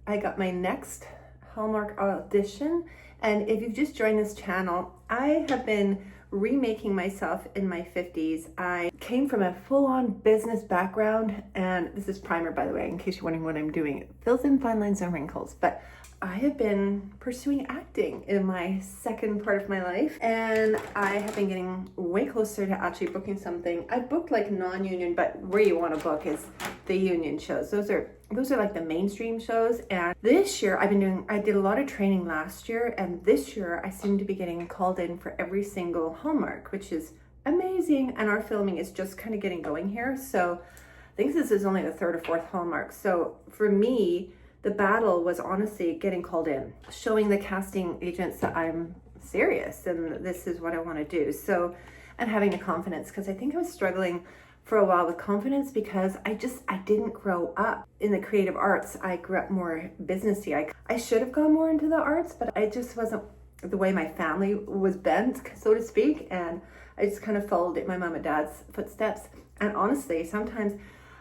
I got my next Hallmark audition. And if you've just joined this channel, I have been remaking myself in my 50s. I came from a full-on business background, and this is primer, by the way, in case you're wondering what I'm doing. It fills in fine lines and wrinkles, but I have been pursuing acting in my second part of my life, and I have been getting way closer to actually booking something. I booked like non-union, but where you want to book is the union shows. Those are like the mainstream shows. And this year I did a lot of training last year, and this year I seem to be getting called in for every single Hallmark, which is amazing. And our filming is just kind of getting going here. So I think this is only the third or fourth Hallmark. So for me, the battle was honestly getting called in, showing the casting agents that I'm serious and this is what I want to do. So, and having the confidence, because I think I was struggling for a while with confidence because I didn't grow up in the creative arts. I grew up more businessy. I should have gone more into the arts, but I just wasn't the way my family was bent, so to speak. And I just kind of followed my mom and dad's footsteps. And honestly, sometimes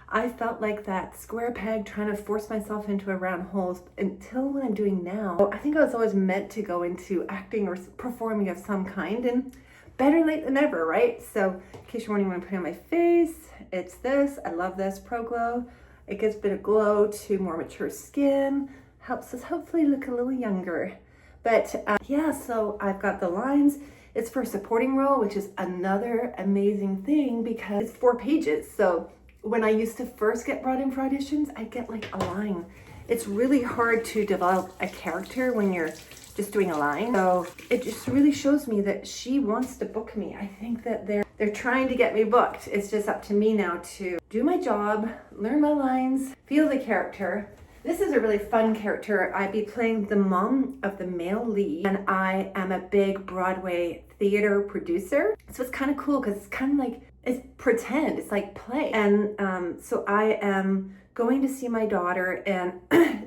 I felt like that square peg trying to force myself into a round hole until what I'm doing now. I think I was always meant to go into acting or performing of some kind, and better late than never, right? So in case you're wondering what I'm putting on my face, it's this. I love this Pro Glow. It gives a bit of glow to more mature skin, helps us hopefully look a little younger. But yeah, so I've got the lines. It's for a supporting role, which is another amazing thing because it's 4 pages. So when I used to first get brought in for auditions, I'd get like a line. It's really hard to develop a character when you're just doing a line. So it just really shows me that she wants to book me. I think that they're trying to get me booked. It's just up to me now to do my job, learn my lines, feel the character. This is a really fun character. I'd be playing the mom of the male lead, and I am a big Broadway theater producer. So it's kind of cool because it's kind of like, it's pretend, it's like play. And so I am going to see my daughter, and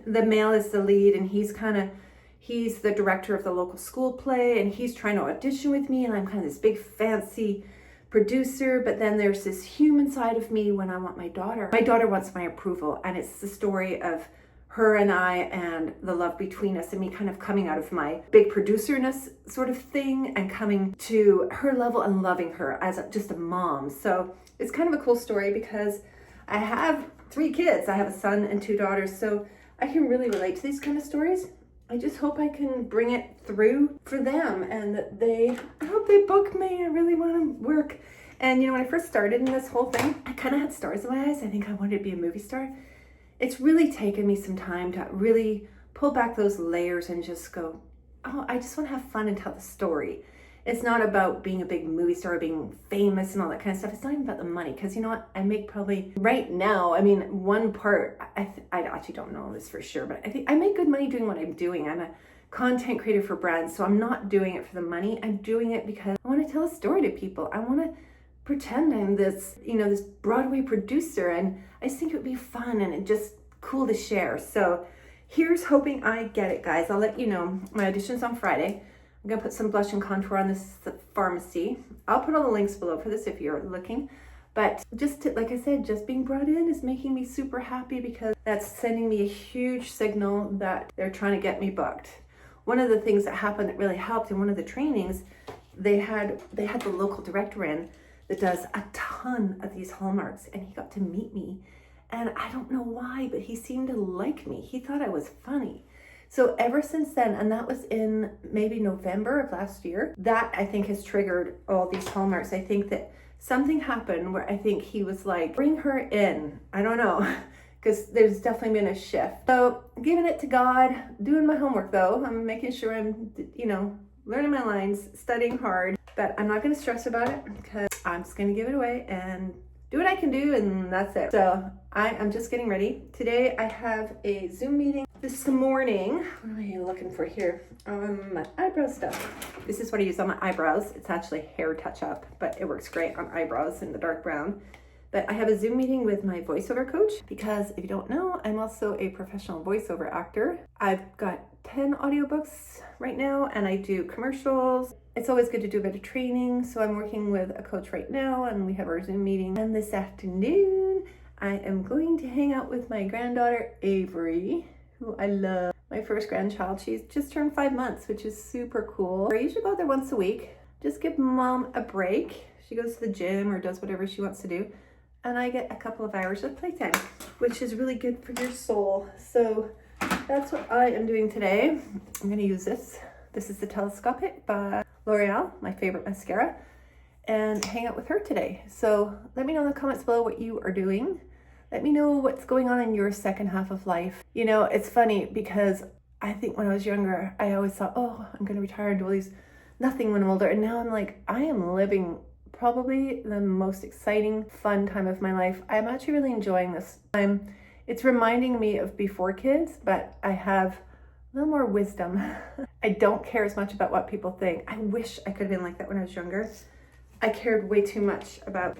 the male is the lead, and he's the director of the local school play, and he's trying to audition with me, and I'm kind of this big fancy producer. But then there's this human side of me when I want my daughter. My daughter wants my approval, and it's the story of her and I and the love between us, and me kind of coming out of my big producer-ness sort of thing and coming to her level and loving her as just a mom. So it's kind of a cool story because I have 3 kids. I have a son and 2 daughters, so I can really relate to these kind of stories. I just hope I can bring it through for them, and that I hope they book me. I really want to work. And you know, when I first started in this whole thing, I kind of had stars in my eyes. I think I wanted to be a movie star. It's really taken me some time to really pull back those layers and just go, oh, I just want to have fun and tell the story. It's not about being a big movie star, being famous and all that kind of stuff. It's not even about the money, because you know what? I make probably right now, I mean, one part, I actually don't know this for sure, but I think I make good money doing what I'm doing. I'm a content creator for brands, so I'm not doing it for the money. I'm doing it because I want to tell a story to people. I want to pretend I'm this, you know, this Broadway producer, and I just think it would be fun and just cool to share. So here's hoping I get it, guys. I'll let you know. My audition's on Friday. I'm gonna put some blush and contour on this pharmacy. I'll put all the links below for this if you're looking. But like I said, just being brought in is making me super happy, because that's sending me a huge signal that they're trying to get me booked. One of the things that happened that really helped in one of the trainings, they had the local director in that does a ton of these Hallmarks, and he got to meet me. And I don't know why, but he seemed to like me. He thought I was funny. So ever since then, and that was in maybe November of last year, that I think has triggered all these Hallmarks. I think that something happened where I think he was like, bring her in. I don't know, because there's definitely been a shift. So giving it to God, doing my homework though. I'm making sure I'm, you know, learning my lines, studying hard, but I'm not going to stress about it because I'm just going to give it away and do what I can do, and that's it. So I'm just getting ready. Today I have a Zoom meeting. This morning, what am I looking for here? My eyebrow stuff. This is what I use on my eyebrows. It's actually hair touch-up, but it works great on eyebrows in the dark brown. But I have a Zoom meeting with my voiceover coach, because if you don't know, I'm also a professional voiceover actor. I've got 10 audiobooks right now, and I do commercials. It's always good to do a bit of training, so I'm working with a coach right now, and we have our Zoom meeting. And this afternoon, I am going to hang out with my granddaughter, Avery, who I love. My first grandchild, she's just turned 5 months, which is super cool. I usually go out there once a week, just give mom a break. She goes to the gym or does whatever she wants to do. And I get a couple of hours of playtime, which is really good for your soul. So that's what I am doing today. I'm gonna use this. This is the Telescopic by L'Oreal, my favorite mascara, and hang out with her today. So let me know in the comments below what you are doing. Let me know what's going on in your second half of life. You know, it's funny because I think when I was younger, I always thought, oh, I'm gonna retire and do all these nothing when I'm older. And now I'm like, I am living probably the most exciting, fun time of my life. I'm actually really enjoying this time. It's reminding me of before kids, but I have a little more wisdom. I don't care as much about what people think. I wish I could have been like that when I was younger. I cared way too much about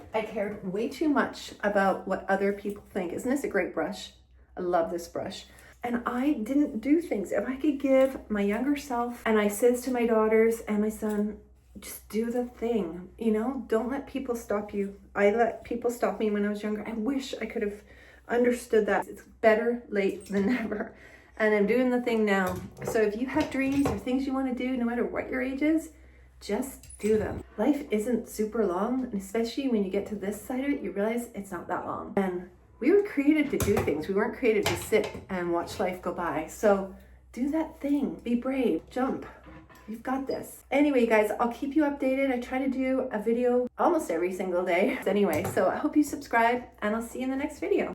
what other people think. Isn't this a great brush? I love this brush. And I didn't do things. If I could give my younger self, and I says to my daughters and my son, just do the thing, you know, don't let people stop you. I let people stop me when I was younger. I wish I could have understood that. It's better late than never. And I'm doing the thing now. So if you have dreams or things you want to do, no matter what your age is, just do them. Life isn't super long, and especially when you get to this side of it, you realize it's not that long. And we were created to do things. We weren't created to sit and watch life go by. So do that thing, be brave, jump. You've got this. Anyway, guys, I'll keep you updated. I try to do a video almost every single day. Anyway, so I hope you subscribe and I'll see you in the next video.